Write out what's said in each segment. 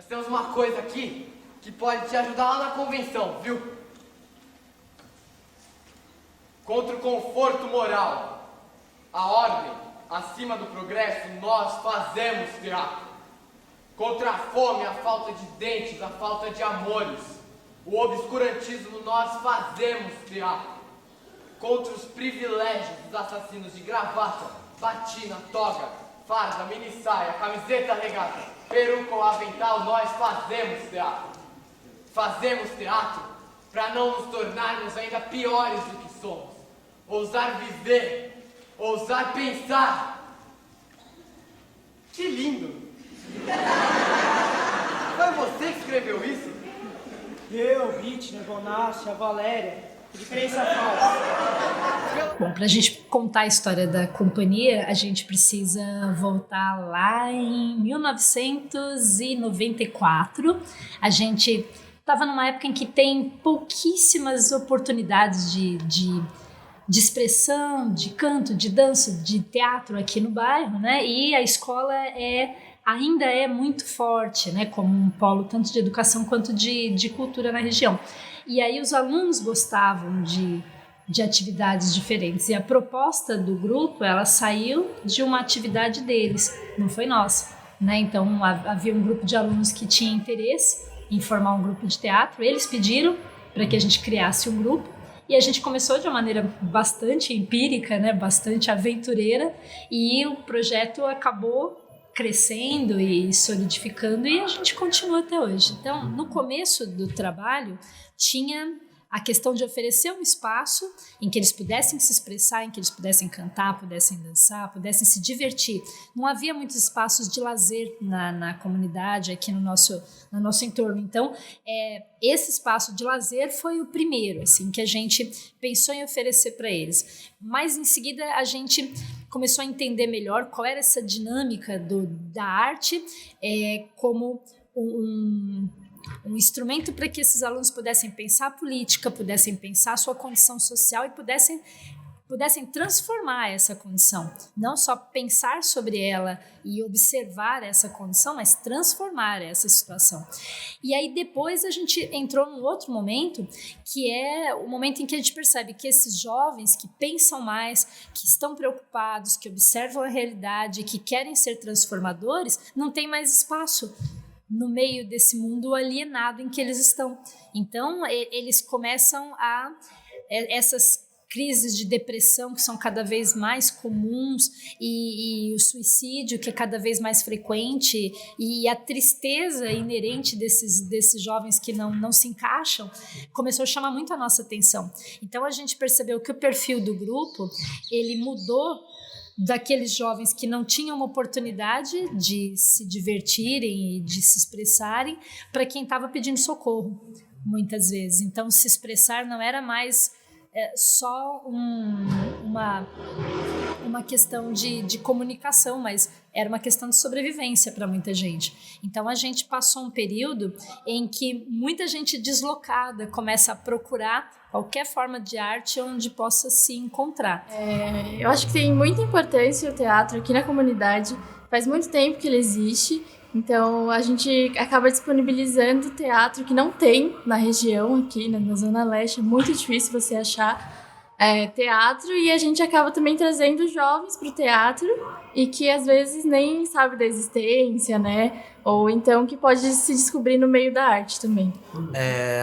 temos uma coisa aqui que pode te ajudar lá na convenção, viu? Contra o conforto moral, a ordem, acima do progresso, nós fazemos teatro. Contra a fome, a falta de dentes, a falta de amores, o obscurantismo, nós fazemos teatro. Contra os privilégios dos assassinos de gravata, batina, toga, farda, mini-saia, camiseta regata, peruca ou avental, nós fazemos teatro. Fazemos teatro para não nos tornarmos ainda piores do que somos. Ousar viver, ousar pensar. Que lindo! Foi você que escreveu isso? Eu, Bitner, Bonassi, a Valéria. Diferença falsa. Bom, para a gente contar a história da companhia, a gente precisa voltar lá em 1994. A gente estava numa época em que tem pouquíssimas oportunidades de expressão, de canto, de dança, de teatro aqui no bairro, né? E a escola ainda é muito forte, né? Como um polo tanto de educação quanto de cultura na região. E aí os alunos gostavam de atividades diferentes. E a proposta do grupo, ela saiu de uma atividade deles, não foi nossa, né? Então havia um grupo de alunos que tinha interesse em formar um grupo de teatro. Eles pediram para que a gente criasse um grupo. E a gente começou de uma maneira bastante empírica, né? Bastante aventureira. E o projeto acabou crescendo e solidificando, e a gente continua até hoje. Então, no começo do trabalho, tinha a questão de oferecer um espaço em que eles pudessem se expressar, em que eles pudessem cantar, pudessem dançar, pudessem se divertir. Não havia muitos espaços de lazer na comunidade, aqui no nosso entorno. Então, esse espaço de lazer foi o primeiro, assim, que a gente pensou em oferecer para eles. Mas, em seguida, a gente começou a entender melhor qual era essa dinâmica da arte como um instrumento para que esses alunos pudessem pensar a política, pudessem pensar a sua condição social e pudessem transformar essa condição. Não só pensar sobre ela e observar essa condição, mas transformar essa situação. E aí depois a gente entrou num outro momento, que é o momento em que a gente percebe que esses jovens que pensam mais, que estão preocupados, que observam a realidade, que querem ser transformadores, não tem mais espaço no meio desse mundo alienado em que eles estão. Então, eles começam essas crises de depressão que são cada vez mais comuns e o suicídio que é cada vez mais frequente e a tristeza inerente desses jovens que não se encaixam começou a chamar muito a nossa atenção. Então, a gente percebeu que o perfil do grupo, ele mudou daqueles jovens que não tinham uma oportunidade de se divertirem e de se expressarem para quem estava pedindo socorro, muitas vezes. Então, se expressar não era mais só uma questão de comunicação, mas era uma questão de sobrevivência para muita gente. Então, a gente passou um período em que muita gente deslocada começa a procurar qualquer forma de arte onde possa se encontrar. Eu acho que tem muita importância o teatro aqui na comunidade. Faz muito tempo que ele existe. Então, a gente acaba disponibilizando teatro que não tem na região aqui, na Zona Leste. É muito difícil você achar teatro, e a gente acaba também trazendo jovens para o teatro e que às vezes nem sabe da existência, né? Ou então que pode se descobrir no meio da arte também.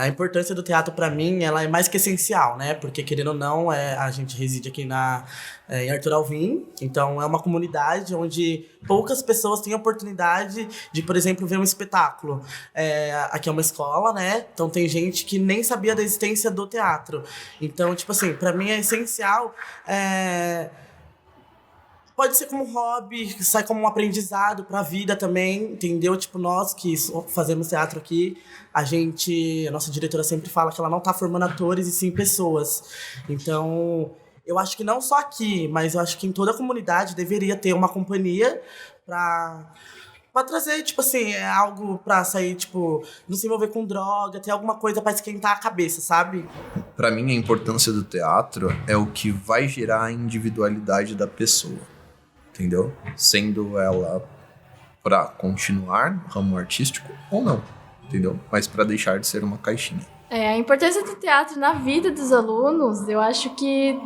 A importância do teatro, para mim, ela é mais que essencial, né? Porque, querendo ou não, a gente reside aqui em Arthur Alvim, então é uma comunidade onde poucas pessoas têm a oportunidade de, por exemplo, ver um espetáculo. Aqui é uma escola, né? Então tem gente que nem sabia da existência do teatro. Então, tipo assim, para mim é essencial. Pode ser como hobby, sai como um aprendizado pra vida também, entendeu? Tipo, nós que fazemos teatro aqui, a nossa diretora sempre fala que ela não tá formando atores e sim pessoas. Então, eu acho que não só aqui, mas eu acho que em toda a comunidade deveria ter uma companhia pra trazer, tipo assim, algo pra sair, tipo, não se envolver com droga, ter alguma coisa pra esquentar a cabeça, sabe? Pra mim, a importância do teatro é o que vai gerar a individualidade da pessoa. Entendeu? Sendo ela para continuar no ramo artístico ou não, entendeu? Mas para deixar de ser uma caixinha. A importância do teatro na vida dos alunos, eu acho que,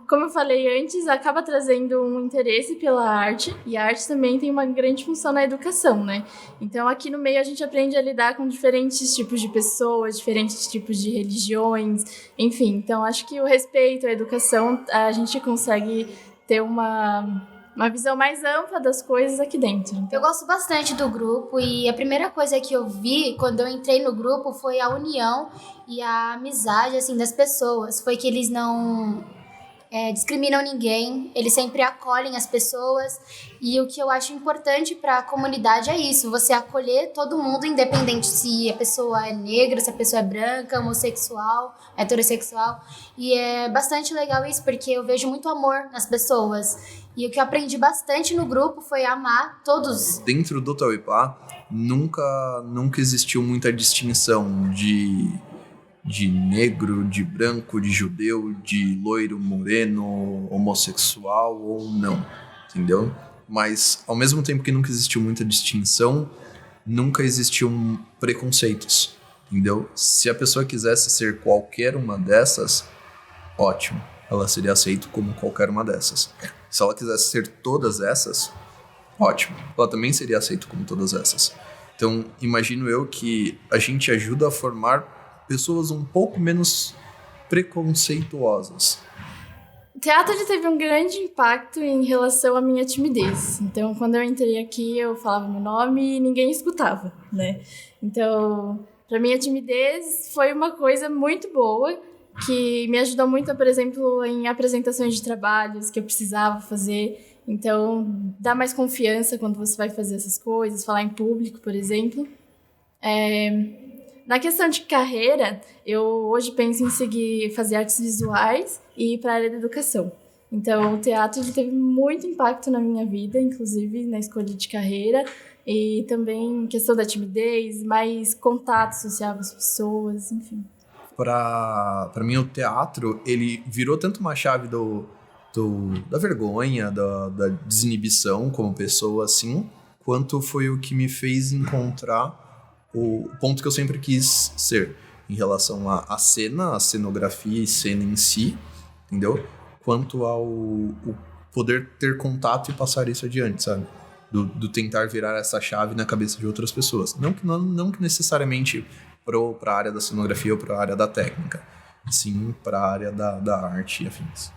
como eu falei antes, acaba trazendo um interesse pela arte, e a arte também tem uma grande função na educação, né? Então, aqui no meio a gente aprende a lidar com diferentes tipos de pessoas, diferentes tipos de religiões, enfim. Então, acho que o respeito à educação, a gente consegue ter uma visão mais ampla das coisas aqui dentro. Eu gosto bastante do grupo e a primeira coisa que eu vi quando eu entrei no grupo foi a união e a amizade, assim, das pessoas. Foi que eles não discriminam ninguém, eles sempre acolhem as pessoas, e o que eu acho importante para a comunidade é isso, você acolher todo mundo, independente se a pessoa é negra, se a pessoa é branca, homossexual, heterossexual, e é bastante legal isso, porque eu vejo muito amor nas pessoas, e o que eu aprendi bastante no grupo foi amar todos. Dentro do Tauipá, nunca existiu muita distinção de negro, de branco, de judeu, de loiro, moreno, homossexual ou não, entendeu? Mas, ao mesmo tempo que nunca existiu muita distinção, nunca existiam preconceitos, entendeu? Se a pessoa quisesse ser qualquer uma dessas, ótimo, ela seria aceita como qualquer uma dessas. Se ela quisesse ser todas essas, ótimo, ela também seria aceita como todas essas. Então, imagino eu que a gente ajuda a formar pessoas um pouco menos preconceituosas. O teatro ele teve um grande impacto em relação à minha timidez. Então, quando eu entrei aqui, eu falava meu nome e ninguém escutava, né? Então, para mim, a timidez foi uma coisa muito boa, que me ajudou muito, por exemplo, em apresentações de trabalhos que eu precisava fazer. Então, dá mais confiança quando você vai fazer essas coisas, falar em público, por exemplo. Na questão de carreira, eu hoje penso em fazer artes visuais e ir para a área da educação. Então, o teatro ele teve muito impacto na minha vida, inclusive na escolha de carreira, e também questão da timidez, mais contato social com as pessoas, enfim. Para mim, o teatro, ele virou tanto uma chave da vergonha, da desinibição como pessoa, assim, quanto foi o que me fez encontrar o ponto que eu sempre quis ser em relação à cena, à cenografia e cena em si, entendeu? Quanto ao poder ter contato e passar isso adiante, sabe? Do tentar virar essa chave na cabeça de outras pessoas. Não que necessariamente para a área da cenografia ou para a área da técnica, sim para a área da arte e afins.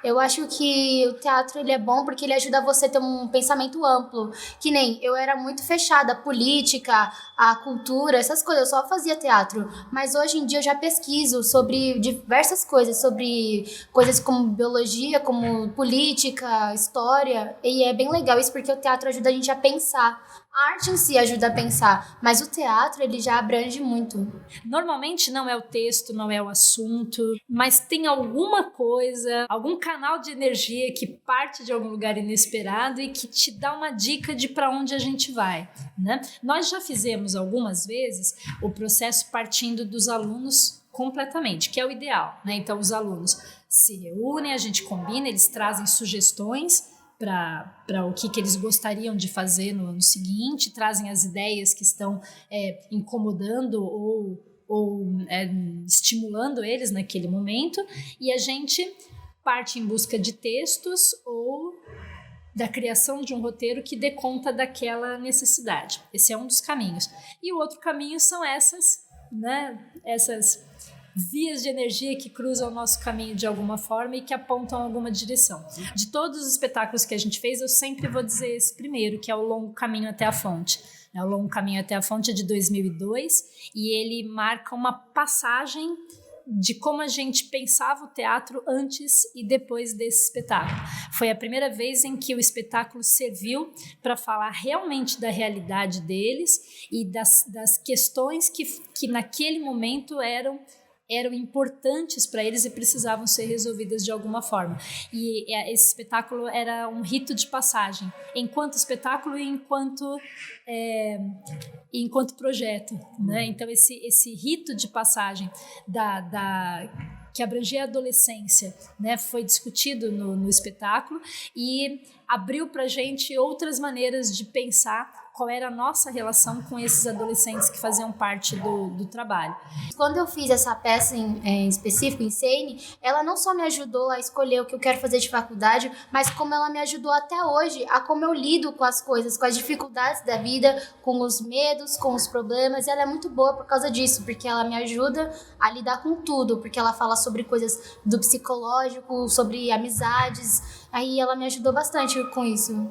Eu acho que o teatro ele é bom porque ele ajuda você a ter um pensamento amplo. Que nem eu era muito fechada, a política, a cultura, essas coisas, eu só fazia teatro. Mas hoje em dia eu já pesquiso sobre diversas coisas, sobre coisas como biologia, como política, história. E é bem legal isso porque o teatro ajuda a gente a pensar. A arte em si ajuda a pensar, mas o teatro ele já abrange muito. Normalmente não é o texto, não é o assunto, mas tem alguma coisa, algum canal de energia que parte de algum lugar inesperado e que te dá uma dica de para onde a gente vai, né? Nós já fizemos algumas vezes o processo partindo dos alunos completamente, que é o ideal, né? Então os alunos se reúnem, a gente combina, eles trazem sugestões para o que eles gostariam de fazer no ano seguinte, trazem as ideias que estão incomodando ou estimulando eles naquele momento, e a gente parte em busca de textos ou da criação de um roteiro que dê conta daquela necessidade. Esse é um dos caminhos. E o outro caminho são essas vias de energia que cruzam o nosso caminho de alguma forma e que apontam alguma direção. De todos os espetáculos que a gente fez, eu sempre vou dizer esse primeiro, que é o Longo Caminho até a Fonte. O Longo Caminho até a Fonte é de 2002 e ele marca uma passagem de como a gente pensava o teatro antes e depois desse espetáculo. Foi a primeira vez em que o espetáculo serviu para falar realmente da realidade deles e das questões que naquele momento eram importantes para eles e precisavam ser resolvidas de alguma forma. E esse espetáculo era um rito de passagem, enquanto espetáculo e enquanto projeto, né? Então esse rito de passagem que abrangia a adolescência, né, foi discutido no espetáculo, e abriu pra gente outras maneiras de pensar qual era a nossa relação com esses adolescentes que faziam parte do trabalho. Quando eu fiz essa peça em específico, Insane, ela não só me ajudou a escolher o que eu quero fazer de faculdade, mas como ela me ajudou até hoje a como eu lido com as coisas, com as dificuldades da vida, com os medos, com os problemas. E ela é muito boa por causa disso, porque ela me ajuda a lidar com tudo, porque ela fala sobre coisas do psicológico, sobre amizades. Aí ela me ajudou bastante com isso.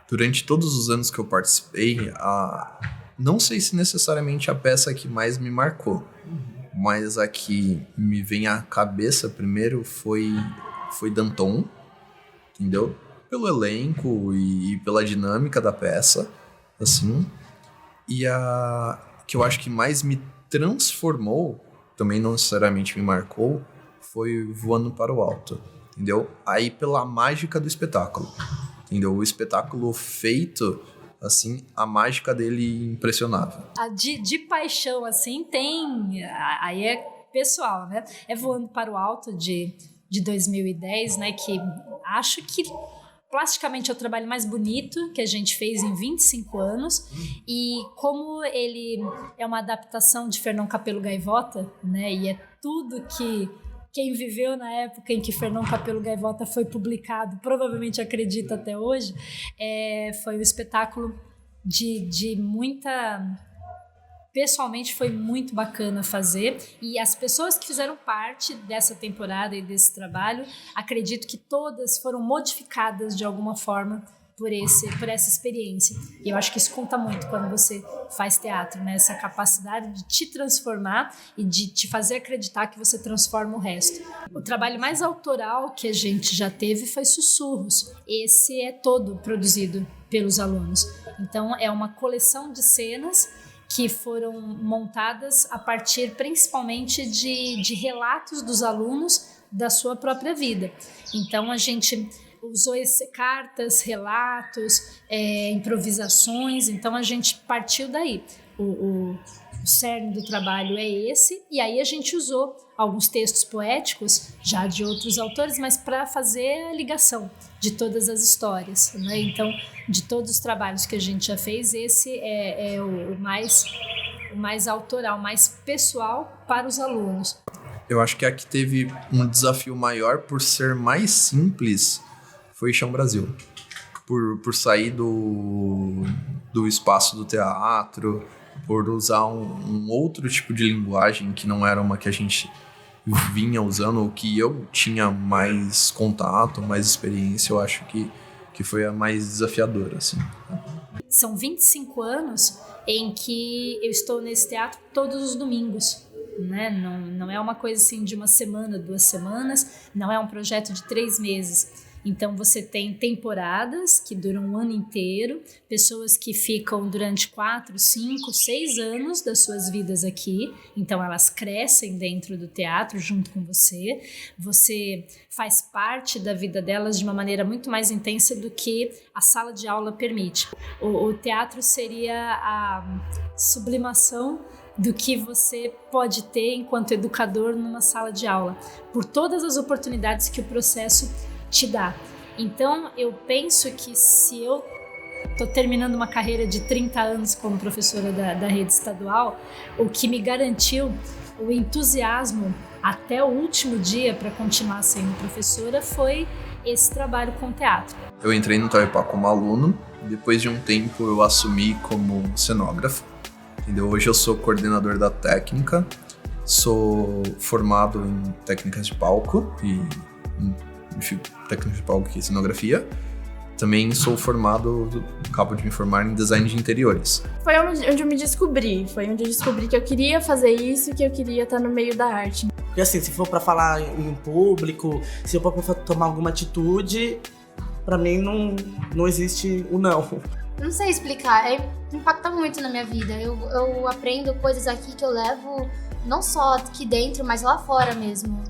Durante todos os anos que eu participei, não sei se necessariamente a peça que mais me marcou, mas a que me vem à cabeça primeiro foi Danton, entendeu? Pelo elenco e pela dinâmica da peça, assim. E a que eu acho que mais me transformou, também não necessariamente me marcou, foi Voando para o Alto, entendeu? Aí pela mágica do espetáculo. Entendeu? O espetáculo feito, assim, a mágica dele impressionava. De paixão, assim, tem... Aí é pessoal, né? É Voando para o Alto, de 2010, né? Que acho que plasticamente é o trabalho mais bonito que a gente fez em 25 anos. E como ele é uma adaptação de Fernão Capelo Gaivota, né? E é tudo que... Quem viveu na época em que Fernão Capelo Gaivota foi publicado, provavelmente acredita até hoje, foi um espetáculo de muita... Pessoalmente foi muito bacana fazer, e as pessoas que fizeram parte dessa temporada e desse trabalho, acredito que todas foram modificadas de alguma forma por essa experiência. E eu acho que isso conta muito quando você faz teatro, né? Essa capacidade de te transformar e de te fazer acreditar que você transforma o resto. O trabalho mais autoral que a gente já teve foi Sussurros. Esse é todo produzido pelos alunos. Então, é uma coleção de cenas que foram montadas a partir principalmente de relatos dos alunos da sua própria vida. Então, a gente usou cartas, relatos, improvisações, então a gente partiu daí. O cerne do trabalho é esse, e aí a gente usou alguns textos poéticos, já de outros autores, mas para fazer a ligação de todas as histórias, né? Então, de todos os trabalhos que a gente já fez, esse é o mais autoral, mais pessoal para os alunos. Eu acho que a que teve um desafio maior por ser mais simples foi Chão Brasil, por sair do espaço do teatro, por usar um outro tipo de linguagem que não era uma que a gente vinha usando, ou que eu tinha mais contato, mais experiência. Eu acho que foi a mais desafiadora, assim. São 25 anos em que eu estou nesse teatro todos os domingos, né? Não é uma coisa assim de uma semana, 2 semanas, não é um projeto de 3 meses. Então você tem temporadas que duram um ano inteiro, pessoas que ficam durante 4, 5, 6 anos das suas vidas aqui, então elas crescem dentro do teatro junto com você, você faz parte da vida delas de uma maneira muito mais intensa do que a sala de aula permite. O teatro seria a sublimação do que você pode ter enquanto educador numa sala de aula, por todas as oportunidades que o processo te dá. Então, eu penso que se eu estou terminando uma carreira de 30 anos como professora da rede estadual, o que me garantiu o entusiasmo até o último dia para continuar sendo professora foi esse trabalho com teatro. Eu entrei no Itaipá como aluno, depois de um tempo eu assumi como cenógrafo, entendeu? Hoje eu sou coordenador da técnica, sou formado em técnicas de palco e técnica de palco e cenografia. Também sou formado, acabo de me formar em design de interiores. Foi onde eu me descobri, que eu queria fazer isso, que eu queria estar no meio da arte. E assim, se for pra falar em público, se eu for tomar alguma atitude, pra mim não existe o não. Não sei explicar, impacta muito na minha vida. Eu aprendo coisas aqui que eu levo não só aqui dentro, mas lá fora mesmo.